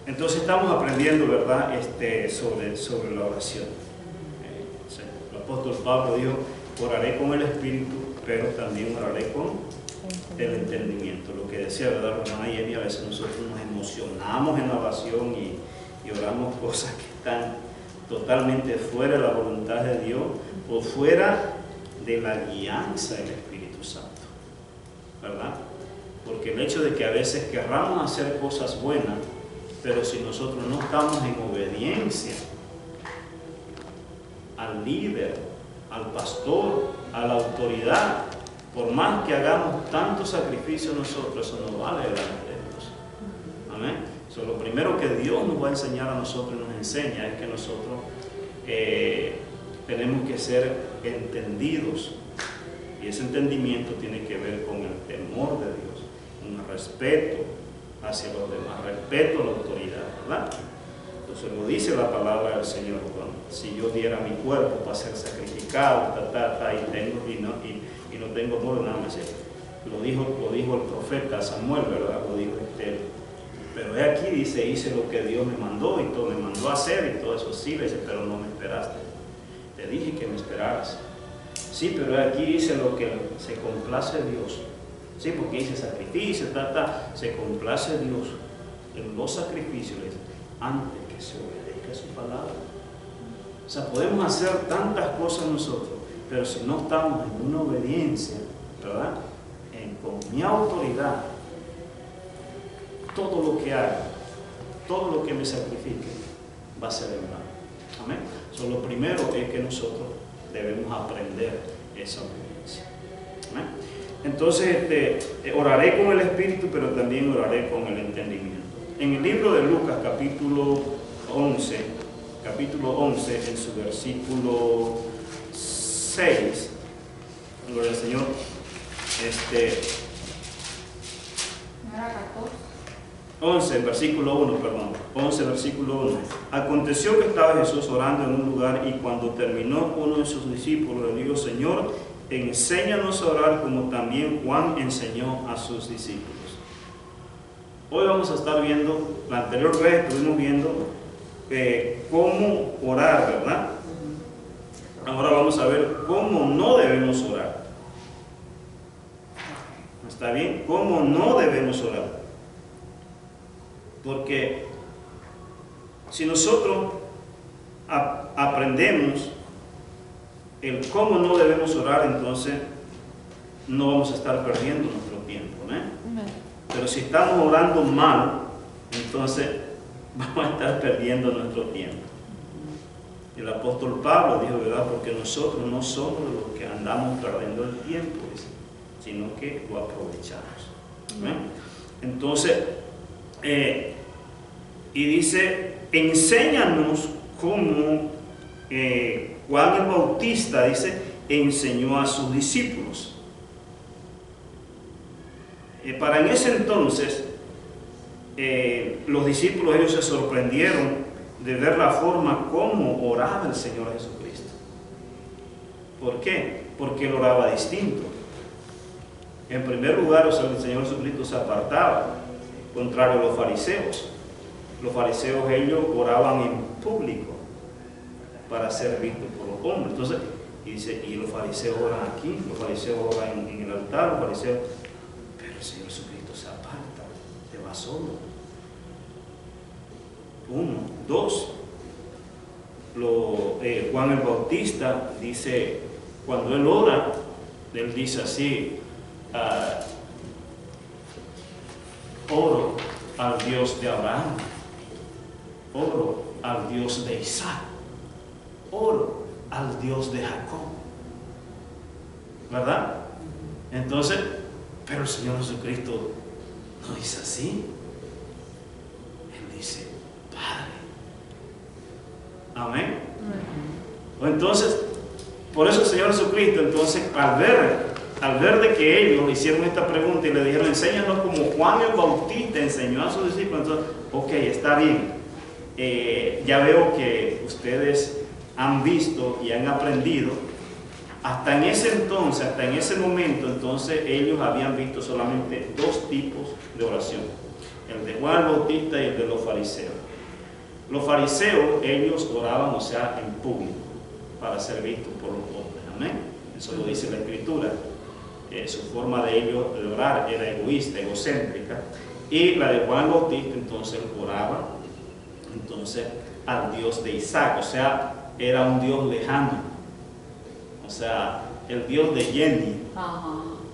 Entonces estamos aprendiendo, ¿verdad? Sobre la oración. El apóstol Pablo dijo, oraré con el Espíritu, pero también oraré con el entendimiento. Lo que decía, ¿verdad, hermana Jenny? A veces nosotros nos emocionamos en la oración y oramos cosas que están totalmente fuera de la voluntad de Dios o fuera de la guianza del Espíritu Santo, ¿verdad? Porque el hecho de que a veces querramos hacer cosas buenas, pero si nosotros no estamos en obediencia al líder, al pastor, a la autoridad, por más que hagamos tanto sacrificio nosotros, eso no vale delante de Dios. Amén. So, lo primero que Dios nos va a enseñar a nosotros, nos enseña, es que nosotros tenemos que ser entendidos. Y ese entendimiento tiene que ver con el temor de Dios, un respeto hacia los demás, respeto a la autoridad, ¿verdad? Entonces lo dice la palabra del Señor, si yo diera mi cuerpo para ser sacrificado, y no tengo amor, nada más. Lo dijo el profeta Samuel, ¿verdad? Lo dijo pero he aquí, dice, hice lo que Dios me mandó y todo, me mandó a hacer y todo eso. Sí, le dice, pero no me esperaste. Te dije que me esperaras. Sí, pero he aquí hice lo que se complace Dios. Sí, porque hice sacrificio, se complace Dios en los sacrificios, le dice, antes que se obedezca su palabra. O sea, podemos hacer tantas cosas nosotros, pero si no estamos en una obediencia, ¿verdad? Con mi autoridad, todo lo que haga, todo lo que me sacrifique, va a ser en vano. Amén. So, lo primero es que nosotros debemos aprender esa obediencia. Amén. Entonces, oraré con el Espíritu, pero también oraré con el entendimiento. En el libro de Lucas, capítulo 11, en su versículo 6, gloria al Señor, ¿no era 14? 11, versículo 1, perdón, 11, versículo 1. Aconteció que estaba Jesús orando en un lugar y cuando terminó, uno de sus discípulos le dijo, Señor, enséñanos a orar como también Juan enseñó a sus discípulos. Hoy vamos a estar viendo, la anterior vez estuvimos viendo cómo orar, ¿verdad? Ahora vamos a ver cómo no debemos orar. ¿Está bien? ¿Cómo no debemos orar? Porque si nosotros aprendemos el cómo no debemos orar, entonces no vamos a estar perdiendo nuestro tiempo, ¿no? Pero si estamos orando mal, entonces vamos a estar perdiendo nuestro tiempo. El apóstol Pablo dijo, ¿verdad? Porque nosotros no somos los que andamos perdiendo el tiempo, sino que lo aprovechamos. ¿No? Entonces, y dice, enséñanos cómo Juan el Bautista, dice, enseñó a sus discípulos. Para en ese entonces, los discípulos, ellos se sorprendieron de ver la forma como oraba el Señor Jesucristo. ¿Por qué? Porque él oraba distinto. En primer lugar, o sea, el Señor Jesucristo se apartaba, contrario a los fariseos. Los fariseos, ellos oraban en público para ser vistos por los hombres. Entonces, y dice, y los fariseos oran aquí, los fariseos oran en el altar, los fariseos, pero el Señor Jesucristo se aparta, se va solo. 1, 2, Juan el Bautista dice, cuando él ora, él dice así, oro al Dios de Abraham, oro al Dios de Isaac, oro al Dios de Jacob, ¿verdad? Entonces, pero el Señor Jesucristo no dice así. Él dice, Padre. Amén. Entonces, por eso el Señor Jesucristo, entonces, al ver de que ellos hicieron esta pregunta y le dijeron, enséñanos como Juan el Bautista enseñó a sus discípulos, entonces, ok, está bien. Ya veo que ustedes han visto y han aprendido Hasta en ese entonces, hasta en ese momento, entonces ellos habían visto solamente dos tipos de oración: el de Juan el Bautista y el de los fariseos. Los fariseos, ellos oraban, o sea, en público, para ser vistos por los hombres. Amén. Eso lo dice la Escritura. Su forma de ellos de orar era egoísta, egocéntrica. Y la de Juan el Bautista, entonces, oraba entonces al Dios de Isaac, o sea, era un Dios lejano, o sea, el Dios de Jenny,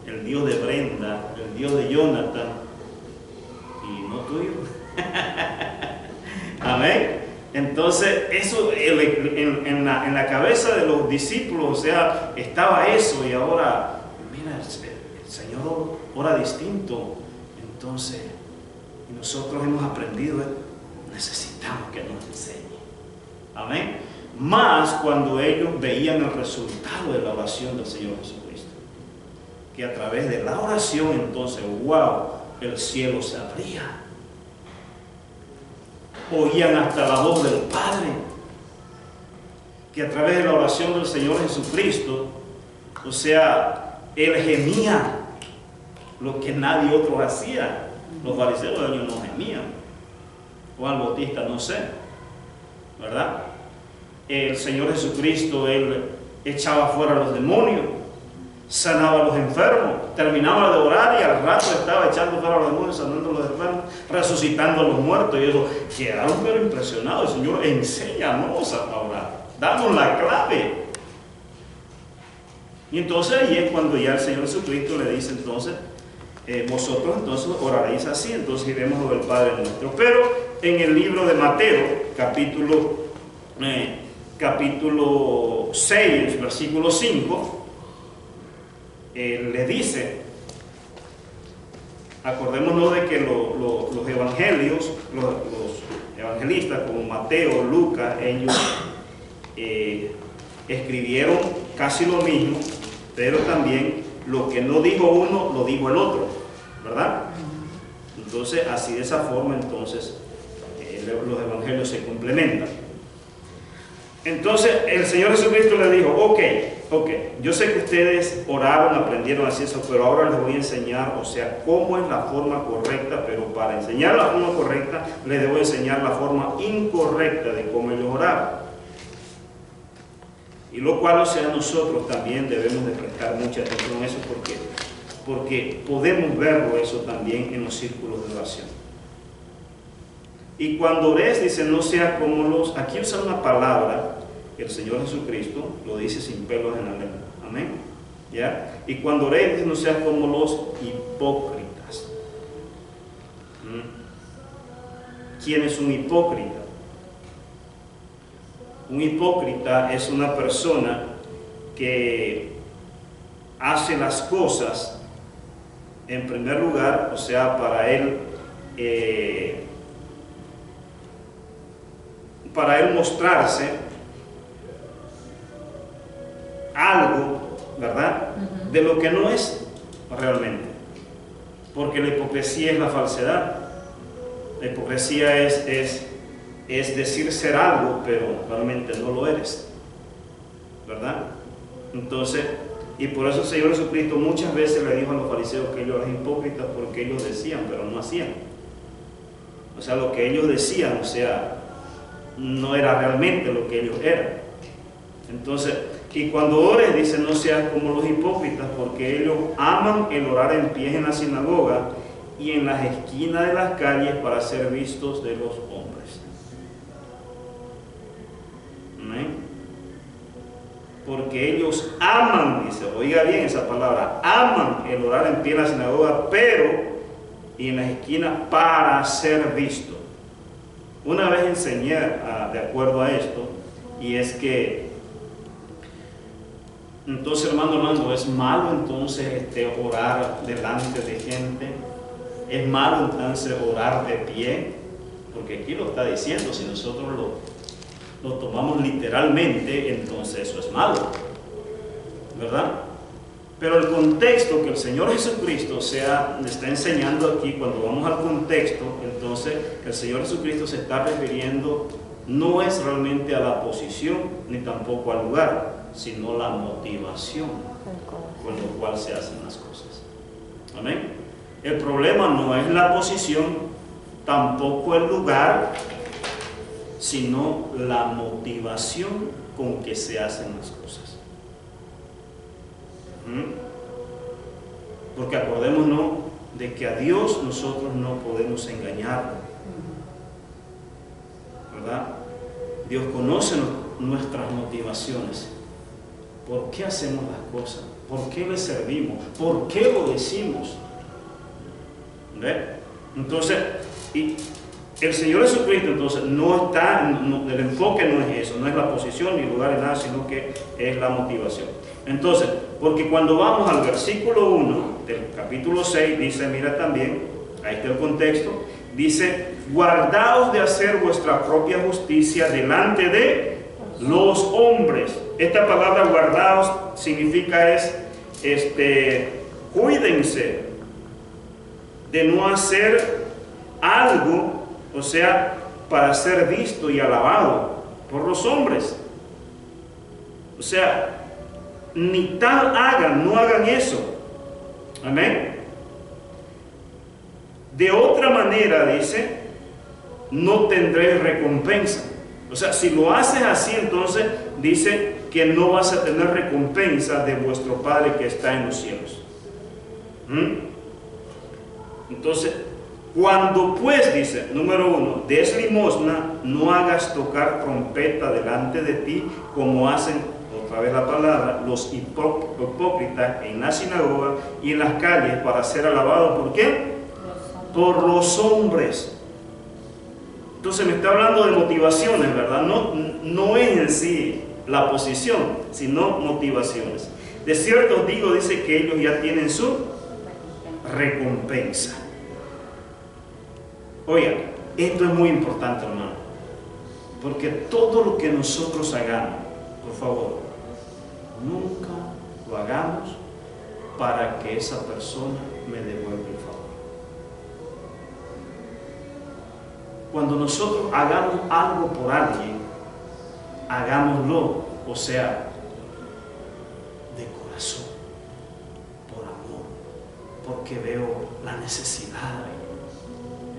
el Dios de Brenda, el Dios de Jonathan, y no tuyo. Amén. Entonces, eso en la cabeza de los discípulos, o sea, estaba eso, y ahora, mira, el Señor ora distinto. Entonces, nosotros hemos aprendido, necesitamos que nos enseñe. Amén. Más cuando ellos veían el resultado de la oración del Señor Jesucristo, que a través de la oración, entonces, wow, el cielo se abría. Oían hasta la voz del Padre, que a través de la oración del Señor Jesucristo, o sea, Él gemía lo que nadie otro hacía. Los fariseos, ellos no gemían. Juan el Bautista, no sé, ¿verdad? El Señor Jesucristo, Él echaba fuera a los demonios, sanaba a los enfermos, terminaba de orar y al rato estaba echando fuera a los demonios, sanando a los enfermos, resucitando a los muertos, y eso, quedaron pero impresionados. El Señor, enséñanos a orar, danos la clave. Y entonces ahí es cuando ya el Señor Jesucristo le dice, entonces, vosotros entonces oraréis así. Entonces iremos lo del Padre nuestro. Pero en el libro de Mateo, capítulo 6, versículo 5, le dice, acordémonos de que los evangelios, los evangelistas como Mateo, Lucas, ellos escribieron casi lo mismo, pero también lo que no dijo uno, lo dijo el otro, ¿verdad? Entonces, así de esa forma, entonces, los evangelios se complementan. Entonces, el Señor Jesucristo le dijo, ok, yo sé que ustedes oraron, aprendieron así eso, pero ahora les voy a enseñar, o sea, cómo es la forma correcta, pero para enseñar la forma correcta, les debo enseñar la forma incorrecta de cómo ellos oraban. Y lo cual, o sea, nosotros también debemos de prestar mucha atención a eso, porque podemos verlo eso también en los círculos de oración. Y cuando ores, dice, no sea como los... Aquí usa una palabra que el Señor Jesucristo lo dice sin pelos en la lengua. Amén. ¿Ya? Y cuando ores, dice, no sea como los hipócritas. ¿Quién es un hipócrita? Un hipócrita es una persona que hace las cosas en primer lugar, o sea, para él mostrarse algo, ¿verdad? De lo que no es realmente. Porque la hipocresía es la falsedad. La hipocresía es decir ser algo, pero realmente no lo eres, ¿verdad? Entonces, y por eso el Señor Jesucristo muchas veces le dijo a los fariseos que ellos eran hipócritas, porque ellos decían, pero no hacían. O sea, lo que ellos decían, o sea, no era realmente lo que ellos eran. Entonces, y cuando ores, dice, no seas como los hipócritas, porque ellos aman el orar en pie en la sinagoga y en las esquinas de las calles para ser vistos de los hombres. Amén. Porque ellos aman, dice, oiga bien esa palabra, aman el orar en pie en la sinagoga, pero y en las esquinas para ser visto. Una vez enseñé de acuerdo a esto, y es que entonces, hermano, es malo entonces orar delante de gente, es malo entonces orar de pie, porque aquí lo está diciendo, si nosotros lo tomamos literalmente, entonces eso es malo, ¿verdad? Pero el contexto que el Señor Jesucristo le está enseñando aquí, cuando vamos al contexto, entonces el Señor Jesucristo se está refiriendo no es realmente a la posición ni tampoco al lugar, sino la motivación con la cual se hacen las cosas. Amén. El problema no es la posición, tampoco el lugar, sino la motivación con que se hacen las cosas. Porque acordémonos de que a Dios nosotros no podemos engañarlo, ¿verdad? Dios conoce nuestras motivaciones. ¿Por qué hacemos las cosas? ¿Por qué le servimos? ¿Por qué lo decimos? ¿Ve? Entonces, y el Señor Jesucristo, entonces, no está, el enfoque no es eso, no es la posición ni lugar ni nada, sino que es la motivación. Entonces, porque cuando vamos al versículo 1 del capítulo 6, dice, mira también, ahí está el contexto, dice, guardaos de hacer vuestra propia justicia delante de los hombres. Esta palabra guardaos significa cuídense de no hacer algo, o sea, para ser visto y alabado por los hombres. O sea, ni tal hagan, no hagan eso. Amén. De otra manera, dice, no tendréis recompensa. O sea, si lo haces así, entonces dice que no vas a tener recompensa de vuestro Padre que está en los cielos. Entonces, cuando pues, dice, número 1, des limosna, no hagas tocar trompeta delante de ti, como hacen, otra vez la palabra, los hipócritas en la sinagoga y en las calles para ser alabados. ¿Por qué? Por los hombres. Entonces me está hablando de motivaciones, ¿verdad? No es en sí la posición, sino motivaciones. De cierto os digo, dice que ellos ya tienen su recompensa. Oiga, esto es muy importante, hermano, porque todo lo que nosotros hagamos, por favor, nunca lo hagamos para que esa persona me devuelva el favor. Cuando nosotros hagamos algo por alguien, hagámoslo, o sea, de corazón, por amor, porque veo la necesidad,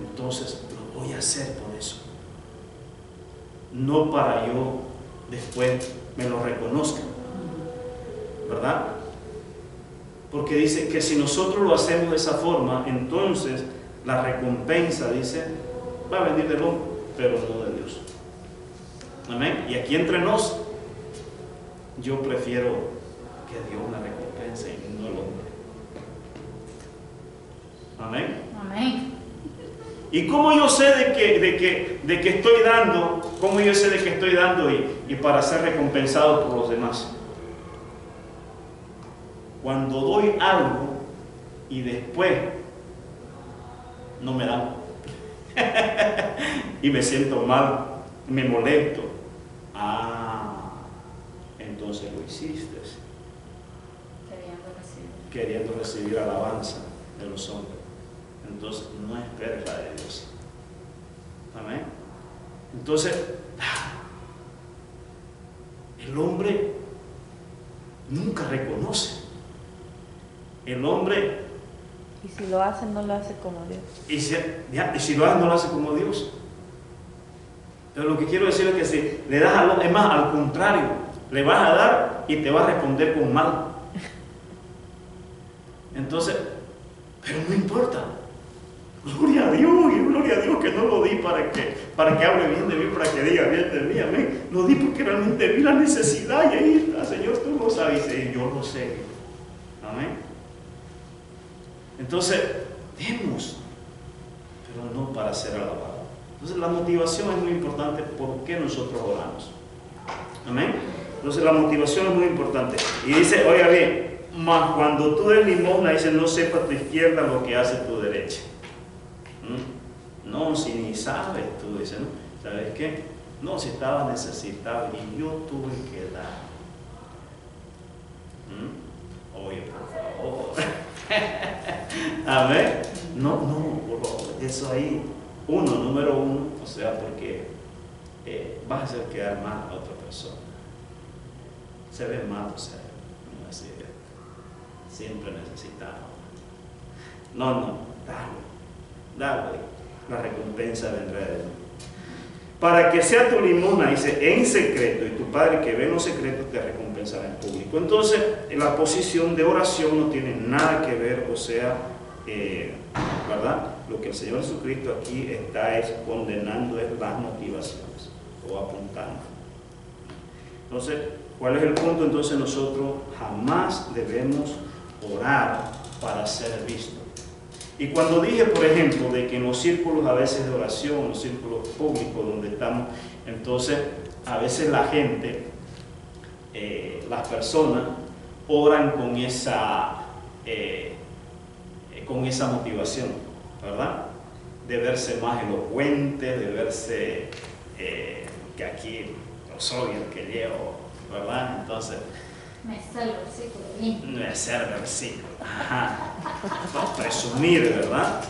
entonces lo voy a hacer por eso, no para yo después me lo reconozca, ¿verdad? Porque dice que si nosotros lo hacemos de esa forma, entonces la recompensa, dice, va a venir del hombre, pero no de Dios. Amén. Y aquí entre nos, yo prefiero que Dios me recompense y no el hombre. Amén. Amén. ¿Y cómo yo sé de que estoy dando? ¿Cómo yo sé de que estoy dando y para ser recompensado por los demás? Cuando doy algo y después no me dan y me siento mal, me molesto. Entonces lo hiciste queriendo recibir alabanza de los hombres. Entonces no esperes la de Dios. Amén. Entonces el hombre nunca reconoce. El hombre, y si lo hace, no lo hace como Dios. y si lo hace, no lo hace como Dios. Pero lo que quiero decir es que si le das algo, es más, al contrario, le vas a dar y te va a responder con mal. Entonces, pero no importa. Gloria a Dios, y gloria a Dios que no lo di para que hable bien de mí, para que diga bien de mí, amén. Lo di porque realmente vi la necesidad y ahí está, Señor, tú lo sabes, y yo lo sé. Amén. Entonces, demos, pero no para ser alabados. Entonces, la motivación es muy importante. ¿Por qué nosotros oramos? Amén. Entonces, la motivación es muy importante. Y dice, oiga bien, mas cuando tú des limosna, dice, no sepa tu izquierda lo que hace tu derecha. No, si ni sabes tú, dice, ¿no? ¿Sabes qué? No, si estaba necesitado y yo tuve que dar. Oye, por favor. Amén. No, por favor. Eso ahí, número uno, o sea, porque vas a hacer quedar mal a otra persona. se ve mal, o sea, así, siempre necesitamos. No, dale, la recompensa vendrá de Dios. Para que sea tu limosna, dice, en secreto, y tu Padre que ve en los secretos te recompensará en público. Entonces, la posición de oración no tiene nada que ver, o sea, ¿verdad? Lo que el Señor Jesucristo aquí está es condenando es las motivaciones, o apuntando. Entonces, ¿cuál es el punto? Entonces nosotros jamás debemos orar para ser vistos. Y cuando dije, por ejemplo, de que en los círculos a veces de oración, los círculos públicos donde estamos, entonces a veces la gente, las personas, oran con esa motivación, ¿verdad? De verse más elocuentes, de verse que aquí yo soy el que llevo, ¿verdad? Entonces, Me sé el versículo bien. me sé el versículo, ajá. No, presumir, ¿verdad?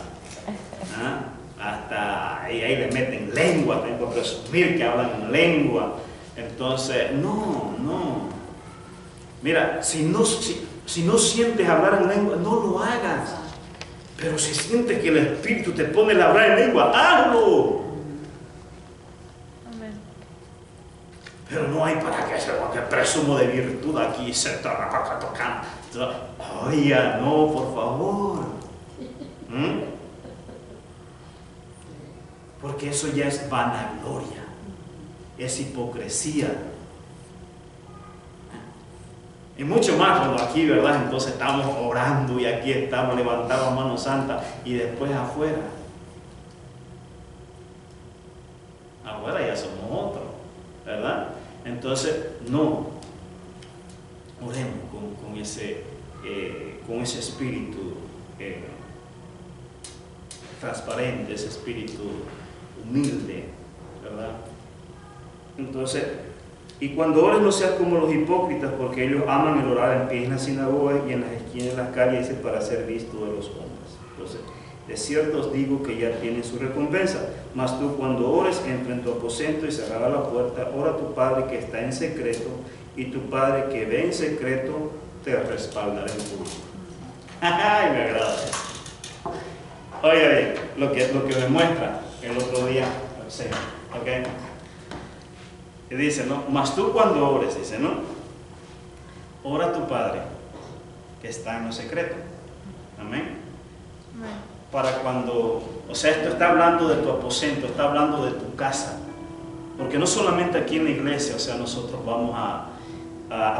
¿Ah? Hasta ahí le meten lengua, tengo que presumir que hablan en lengua. Entonces, no. Mira, si no sientes hablar en lengua, no lo hagas. Pero si sientes que el Espíritu te pone a hablar en lengua, hazlo. Amén. Pero no hay para qué hacer, porque presumo de virtud aquí, se está tocando. Oiga, no, por favor. Porque eso ya es vanagloria, es hipocresía. Y mucho más cuando aquí, ¿verdad? Entonces estamos orando y aquí estamos levantando mano santa y después afuera. Afuera ya somos otros, ¿verdad? Entonces, no. Oremos con ese espíritu transparente, ese espíritu humilde, ¿verdad? Entonces, y cuando ores no seas como los hipócritas, porque ellos aman el orar en pie en las sinagogas y en las esquinas de las calles, dice, para ser visto de los hombres. Entonces, de cierto os digo que ya tienen su recompensa. Mas tú cuando ores, entra en tu aposento y cerrada la puerta, ora a tu Padre que está en secreto, y tu Padre que ve en secreto te respaldará en público. ¡Ay, me agrada eso! Oye, lo que me muestra el otro día, sí, ¿ok? Y dice, ¿no? Mas tú cuando ores, dice, ¿no? Ora a tu Padre que está en lo secreto. Amén. Para cuando, o sea, esto está hablando de tu aposento, está hablando de tu casa. Porque no solamente aquí en la iglesia, o sea, nosotros vamos a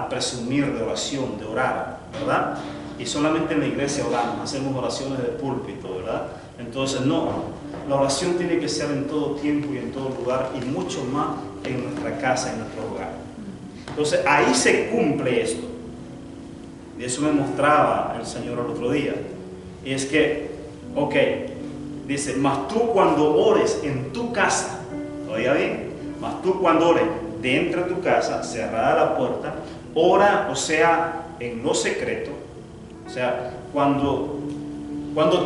presumir de oración, de orar, ¿verdad? Y solamente en la iglesia oramos, hacemos oraciones de púlpito, ¿verdad? Entonces, no, la oración tiene que ser en todo tiempo y en todo lugar, y mucho más en nuestra casa, en nuestro hogar. Entonces, ahí se cumple esto. Y eso me mostraba el Señor el otro día. Y es que, ok, dice, mas tú cuando ores en tu casa, oiga bien, mas tú cuando ores dentro de tu casa, cerrada la puerta, ora, o sea, en lo secreto, o sea, cuando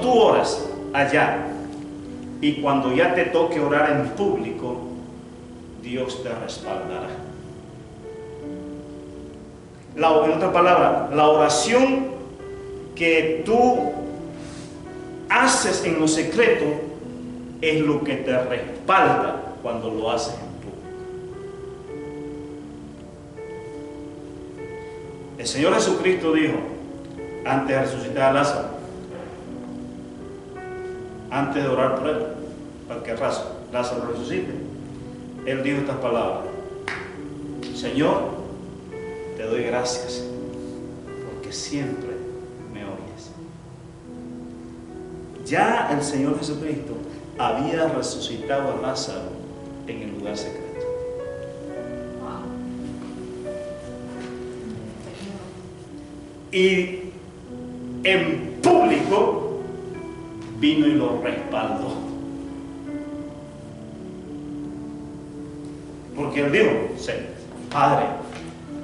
tú oras allá y cuando ya te toque orar en público, Dios te respaldará. En otra palabra, la oración que tú haces en lo secreto es lo que te respalda cuando lo haces en público. El Señor Jesucristo dijo, antes de resucitar a Lázaro, antes de orar por él, para que Lázaro resucite, él dijo estas palabras: Señor, te doy gracias porque siempre me oyes. Ya el Señor Jesucristo había resucitado a Lázaro en el lugar secreto. Y en público vino y lo respaldó. Porque él dijo, Padre,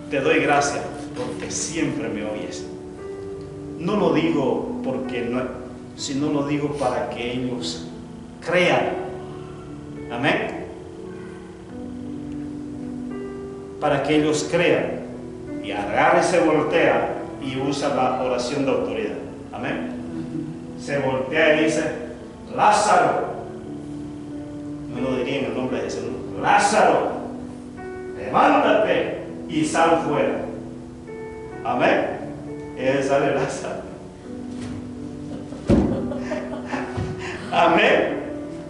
te doy gracias porque siempre me oyes. No lo digo porque no, sino lo digo para que ellos crean. Amén. Para que ellos crean. Y y agarra y se voltea y usa la oración de autoridad. Amén. Se voltea y dice: Lázaro, no lo diría en el nombre de Jesús, Lázaro, levántate y sal fuera. Amén. Y sale Lázaro. Amén.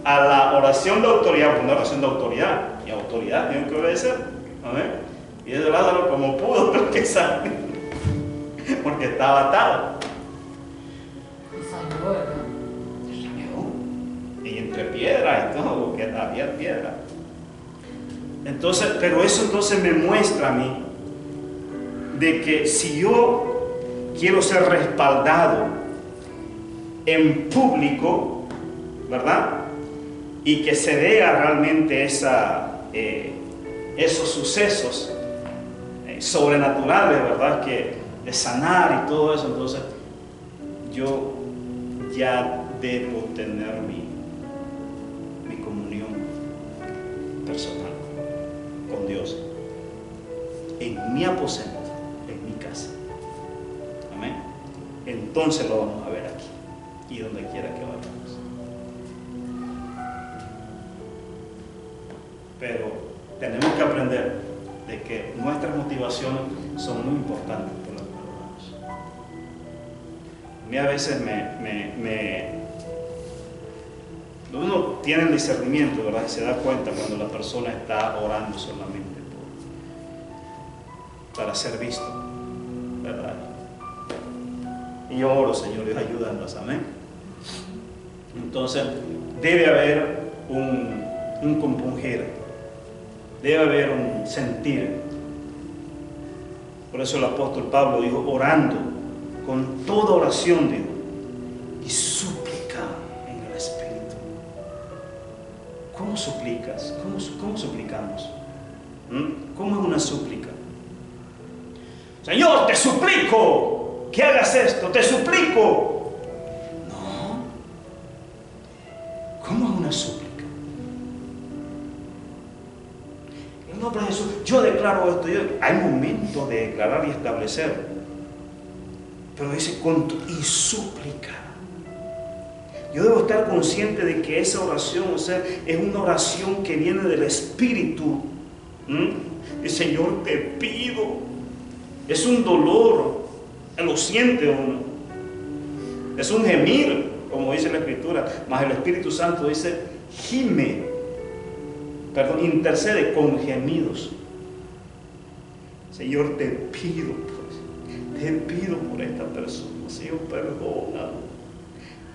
A la oración de autoridad, una oración de autoridad, y autoridad tiene que obedecer. Amén. Y ese Lázaro, como pudo, pero que sale, porque estaba atado. Y salió. Y entre piedras y todo, porque había piedra. Entonces, pero eso entonces me muestra a mí de que si yo quiero ser respaldado en público, ¿verdad? Y que se vea realmente esos sucesos sobrenaturales, ¿verdad? Que de sanar y todo eso, entonces yo ya debo tener mi comunión personal con Dios en mi aposento, en mi casa. Amén. Entonces lo vamos a ver aquí y donde quiera que vayamos. Pero tenemos que aprender de que nuestras motivaciones son muy importantes por las que oramos. A mí a veces uno tiene el discernimiento, ¿verdad? Y se da cuenta cuando la persona está orando solamente para ser visto, ¿verdad? Y yo oro, Señor, Dios, ayúdanos, amén. Entonces debe haber un compungir, debe haber un sentir. Por eso el apóstol Pablo dijo: orando con toda oración, dijo, y súplica en el Espíritu. ¿Cómo suplicas? ¿Cómo suplicamos? ¿Cómo es una súplica? Señor, te suplico que hagas esto, te suplico. No. ¿Cómo es una súplica? En el nombre de Jesús, yo declaro esto. Hay momentos de declarar y establecer, pero dice y súplica. Yo debo estar consciente de que esa oración, o sea, es una oración que viene del Espíritu. Y Señor, te pido. Es un dolor, lo siente uno. Es un gemir, como dice la Escritura. Mas el Espíritu Santo dice: intercede con gemidos. Señor, te pido por esta persona. Señor, perdónalo.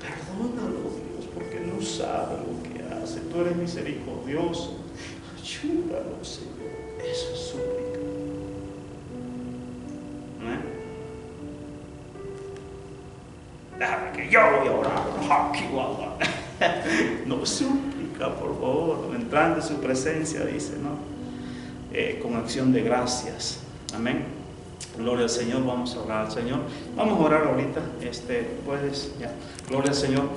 Perdónalo, Dios, porque no sabe lo que hace. Tú eres misericordioso. Ayúdalo, Señor. Eso es súplica. Déjame que yo voy a orar. No, súplica, por favor. Entrando en su presencia, dice, ¿no? Con acción de gracias. Amén. Gloria al Señor. Vamos a orar al Señor. Vamos a orar ahorita. Puedes, ya. Gloria al Señor.